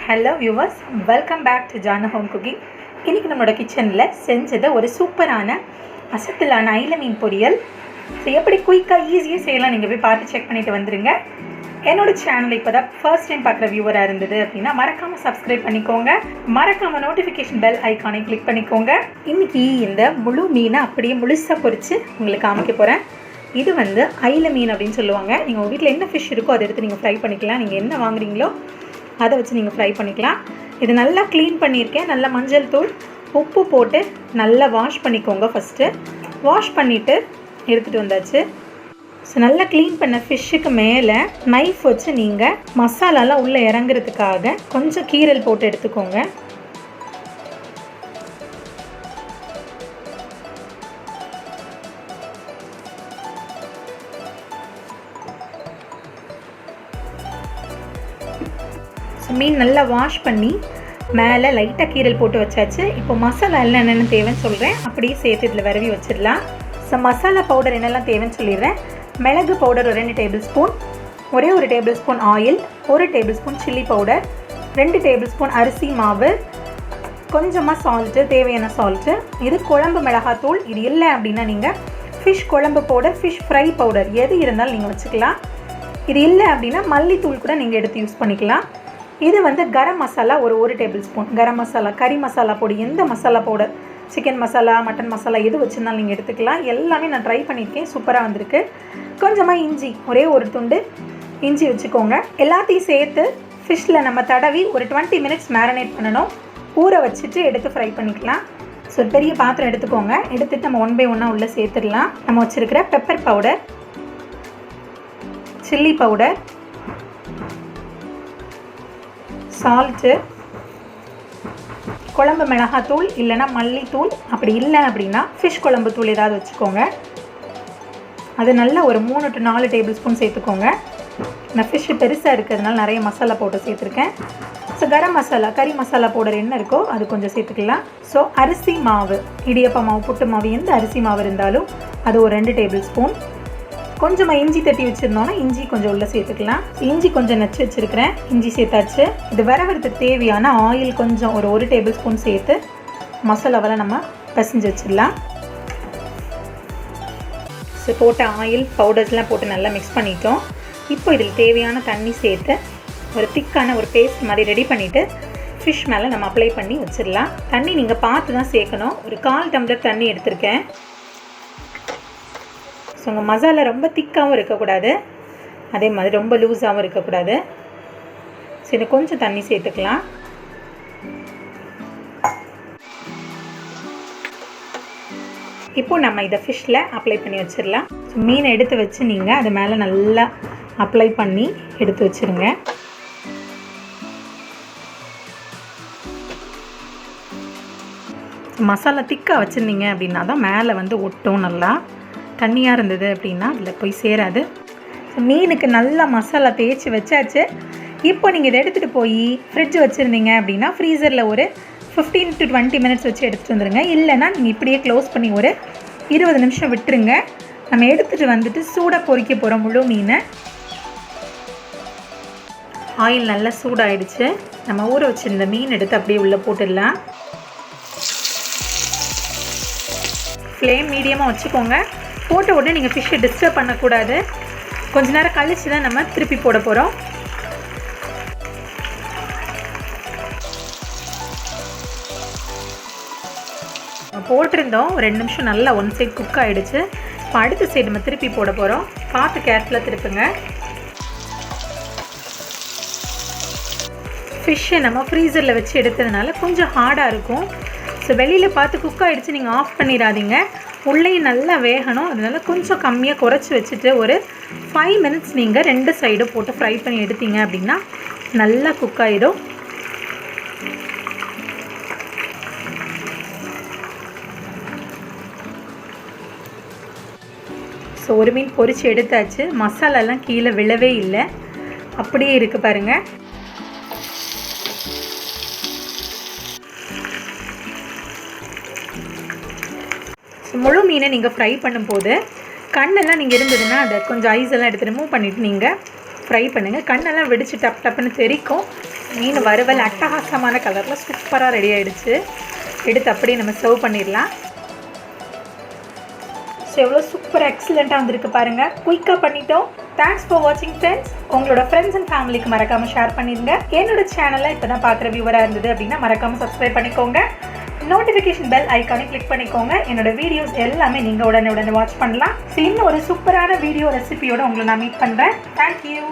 Hello viewers, welcome back to Janu home cooking. இன்றைக்கி நம்மளோட கிச்சனில் செஞ்சது ஒரு சூப்பரான அசத்தலான அயில மீன் பொரியல். ஸோ எப்படி குயிக்காக ஈஸியாக செய்யலாம் நீங்கள் போய் பார்த்து செக் பண்ணிவிட்டு வந்துடுங்க. என்னோடய சேனல் இப்போ தான் ஃபர்ஸ்ட் டைம் பார்க்குற வியூவராக இருந்தது அப்படின்னா மறக்காமல் சப்ஸ்கிரைப் பண்ணிக்கோங்க. மறக்காமல் நோட்டிஃபிகேஷன் பெல் ஐக்கானை கிளிக் பண்ணிக்கோங்க. இன்றைக்கி இந்த முழு மீனை அப்படியே முழுசாக பொரித்து உங்களுக்கு காமிக்க போகிறேன். இது அயில மீன் அப்படின்னு சொல்லுவாங்க. நீங்கள் உங்கள் வீட்டில் என்ன ஃபிஷ் இருக்கோ அதை எடுத்து நீங்கள் ஃப்ரை பண்ணிக்கலாம். நீங்கள் என்ன வாங்குறீங்களோ அதை வச்சு நீங்கள் ஃப்ரை பண்ணிக்கலாம். இது நல்லா க்ளீன் பண்ணியிருக்கேன். நல்லா மஞ்சள் தூள் உப்பு போட்டு நல்லா வாஷ் பண்ணிக்கோங்க. ஃபஸ்ட்டு வாஷ் பண்ணிவிட்டு எடுத்துகிட்டு வந்தாச்சு. ஸோ நல்லா க்ளீன் பண்ண ஃபிஷ்ஷுக்கு மேலே நைஃப் வச்சு நீங்கள் மசாலாலாம் உள்ளே இறங்குறதுக்காக கொஞ்சம் கீரல் போட்டு எடுத்துக்கோங்க. மீன் நல்லா வாஷ் பண்ணி மேலே லைட்டாக கீரல் போட்டு வச்சாச்சு. இப்போ மசாலா எல்லாம் என்னென்ன தேவைன்னு சொல்கிறேன், அப்படியே சேர்த்து இதில் விரவி வச்சிடலாம். ஸோ மசாலா பவுடர் என்னெல்லாம் தேவைன்னு சொல்லிடுறேன். மிளகு பவுடர் ஒரு 2 டேபிள் ஸ்பூன், ஒரே 1 table spoon oil, 1 table spoon chilli powder, 2 table spoon அரிசி மாவு, கொஞ்சமாக சால்ட்டு, தேவையான சால்ட்டு. இது குழம்பு மிளகாத்தூள். இது இல்லை அப்படின்னா நீங்கள் ஃபிஷ் குழம்பு பவுடர், ஃபிஷ் ஃப்ரை பவுடர் எது இருந்தாலும் நீங்கள் வச்சுக்கலாம். இது இல்லை அப்படின்னா மல்லித்தூள் கூட நீங்கள் எடுத்து யூஸ் பண்ணிக்கலாம். இது கரம் மசாலா ஒரு டேபிள் ஸ்பூன், கரம் மசாலா, கறி மசாலா பொடி, எந்த masala powder, chicken masala, mutton masala எது வச்சுருந்தாலும் நீங்கள் எடுத்துக்கலாம். எல்லாமே நான் ட்ரை பண்ணியிருக்கேன், சூப்பராக வந்திருக்கு. கொஞ்சமாக இஞ்சி, ஒரே ஒரு துண்டு இஞ்சி வச்சுக்கோங்க. எல்லாத்தையும் சேர்த்து ஃபிஷ்ஷில் நம்ம தடவி ஒரு 20 மினிட்ஸ் மேரினேட் பண்ணணும். ஊற வச்சுட்டு எடுத்து ஃப்ரை பண்ணிக்கலாம். ஸோ பெரிய பாத்திரம் எடுத்துக்கோங்க. எடுத்துகிட்டு நம்ம 1 பை 1 உள்ளே சேர்த்துடலாம். நம்ம வச்சுருக்கிற pepper powder, chilli powder, salt, குழம்பு மிளகாத்தூள் இல்லைன்னா மல்லித்தூள், அப்படி இல்லை அப்படின்னா ஃபிஷ் குழம்பு தூள் ஏதாவது வச்சுக்கோங்க. அது நல்லா ஒரு 3 to 4 டேபிள் ஸ்பூன் சேர்த்துக்கோங்க. நான் ஃபிஷ்ஷு பெருசாக இருக்கிறதுனால நிறைய மசாலா போட்டு சேர்த்துருக்கேன். ஸோ கரம் மசாலா, கறி மசாலா பவுடர் என்ன இருக்கோ அது கொஞ்சம் சேர்த்துக்கலாம். ஸோ அரிசி மாவு, இடியப்ப மாவு, புட்டு மாவு, எந்த அரிசி மாவு இருந்தாலும் அது ஒரு 2 டேபிள் ஸ்பூன். கொஞ்சமாக இஞ்சி தட்டி வச்சுருந்தோன்னா இஞ்சி கொஞ்சம் உள்ளே சேர்த்துக்கலாம். இஞ்சி கொஞ்சம் நச்சு வச்சுருக்கிறேன், இஞ்சி சேர்த்தாச்சு. இது வரவதுக்கு தேவையான ஆயில் கொஞ்சம் ஒரு 1 டேபிள் ஸ்பூன் சேர்த்து மசாலாவெல்லாம் நம்ம பிசைஞ்சு வச்சிடலாம். ஸோ போட்ட ஆயில் பவுடர்ஸ்லாம் போட்டு நல்லா மிக்ஸ் பண்ணிட்டோம். இப்போ இதில் தேவையான தண்ணி சேர்த்து ஒரு திக்கான ஒரு பேஸ்ட் மாதிரி ரெடி பண்ணிவிட்டு ஃபிஷ் மேலே நம்ம அப்ளை பண்ணி வச்சிடலாம். தண்ணி நீங்கள் பார்த்து தான் சேர்க்கணும். ஒரு 1/4 டம்ளர் தண்ணி எடுத்திருக்கேன். ஸோ உங்கள் மசாலா ரொம்ப திக்காகவும் இருக்கக்கூடாது, அதே மாதிரி ரொம்ப லூஸாகவும் இருக்கக்கூடாது. ஸோ இது கொஞ்சம் தண்ணி சேர்த்துக்கலாம். இப்போது நம்ம இதை ஃபிஷ்ஷில் அப்ளை பண்ணி வச்சிடலாம். ஸோ மீனை எடுத்து வச்சு நீங்கள் அது மேலே நல்லா அப்ளை பண்ணி எடுத்து வச்சுருங்க. மசாலா திக்காக வச்சுருந்தீங்க அப்படின்னா தான் மேலே ஒட்டும். நல்லா தண்ணியாக இருந்தது அப்படின்னா அதில் போய் சேராது. மீனுக்கு நல்லா மசாலா தேய்ச்சி வச்சாச்சு. இப்போ நீங்கள் இதை எடுத்துகிட்டு போய் ஃப்ரிட்ஜ் வச்சுருந்தீங்க அப்படின்னா ஃப்ரீசரில் ஒரு 15 to 20 மினிட்ஸ் வச்சு எடுத்துகிட்டு வந்துடுங்க. இல்லைன்னா நீங்கள் இப்படியே க்ளோஸ் பண்ணி ஒரு 20 நிமிஷம் விட்டுருங்க. நம்ம எடுத்துகிட்டு சூடாக பொரிக்க போகிறோம் முழு மீனை. ஆயில் நல்லா சூடாகிடுச்சு. நம்ம ஊற வச்சுருந்த மீன் எடுத்து அப்படியே உள்ளே போட்டுடலாம். ஃப்ளேம் மீடியமாக வச்சுக்கோங்க. போட்ட உடனே நீங்கள் ஃபிஷ்ஷை டிஸ்டர்ப் பண்ணக்கூடாது. கொஞ்ச நேரம் கழித்து தான் நம்ம திருப்பி போட போகிறோம். போட்டிருந்தோம், 2 நிமிஷம் நல்லா 1 சைட் குக் ஆகிடுச்சு. இப்போ அடுத்த சைடு நம்ம திருப்பி போட போகிறோம். பார்த்து கேர்ஃபுல்லாக திருப்புங்க. ஃபிஷ்ஷை நம்ம ஃப்ரீசரில் வச்சு எடுத்ததுனால கொஞ்சம் ஹார்டாக இருக்கும். ஸோ வெளியில் பார்த்து குக் ஆகிடுச்சு, நீங்கள் ஆஃப் பண்ணிடாதீங்க. உள்ளேயும் நல்லா வேகணும். அதனால் கொஞ்சம் கம்மியாக குறைச்சி வச்சுட்டு ஒரு 5 மினிட்ஸ் நீங்கள் 2 சைடும் போட்டு ஃப்ரை பண்ணி எடுத்தீங்க அப்படின்னா நல்லா குக் ஆகிடும். ஸோ ஒரு மீன் பொரித்து எடுத்தாச்சு. மசாலாலாம் கீழே விழவே இல்லை, அப்படியே இருக்குது பாருங்கள். முழு மீனை நீங்கள் ஃப்ரை பண்ணும்போது கண்ணெல்லாம் நீங்கள் இருந்ததுன்னா அதை கொஞ்சம் ஐஸ் எல்லாம் எடுத்து ரிமூவ் பண்ணிவிட்டு நீங்கள் ஃப்ரை பண்ணுங்கள். கண்ணெல்லாம் வெடிச்சு டப் டப்புன்னு தெரிக்கும். மீன் வறுவல் அட்டகாசமான கலரில் சூப்பராக ரெடி ஆகிடுச்சு. எடுத்து அப்படியே நம்ம சர்வ் பண்ணிடலாம். ஸோ எவ்வளோ சூப்பராக எக்ஸலண்ட்டாக வந்திருக்கு பாருங்கள். குயிக்காக பண்ணிட்டோம். தேங்க்ஸ் ஃபார் வாட்சிங் ஃப்ரெண்ட்ஸ். உங்களோட ஃப்ரெண்ட்ஸ் அண்ட் ஃபேமிலிக்கு மறக்காமல் ஷேர் பண்ணிடுங்க. என்னோட சேனலை இப்போ தான் பார்க்குற வியூவராக இருந்தது அப்படின்னா மறக்காமல் சப்ஸ்கிரைப் பண்ணிக்கோங்க. நோட்டிஃபிகேஷன் பெல் ஐக்கானை கிளிக் பண்ணிக்கோங்க. என்னோட வீடியோஸ் எல்லாமே நீங்கள் உடனே வாட்ச் பண்ணலாம். ஸோ இன்னும் ஒரு சூப்பரான வீடியோ ரெசிபியோட உங்களை நான் மீட் பண்ணுறேன். தேங்க்யூ.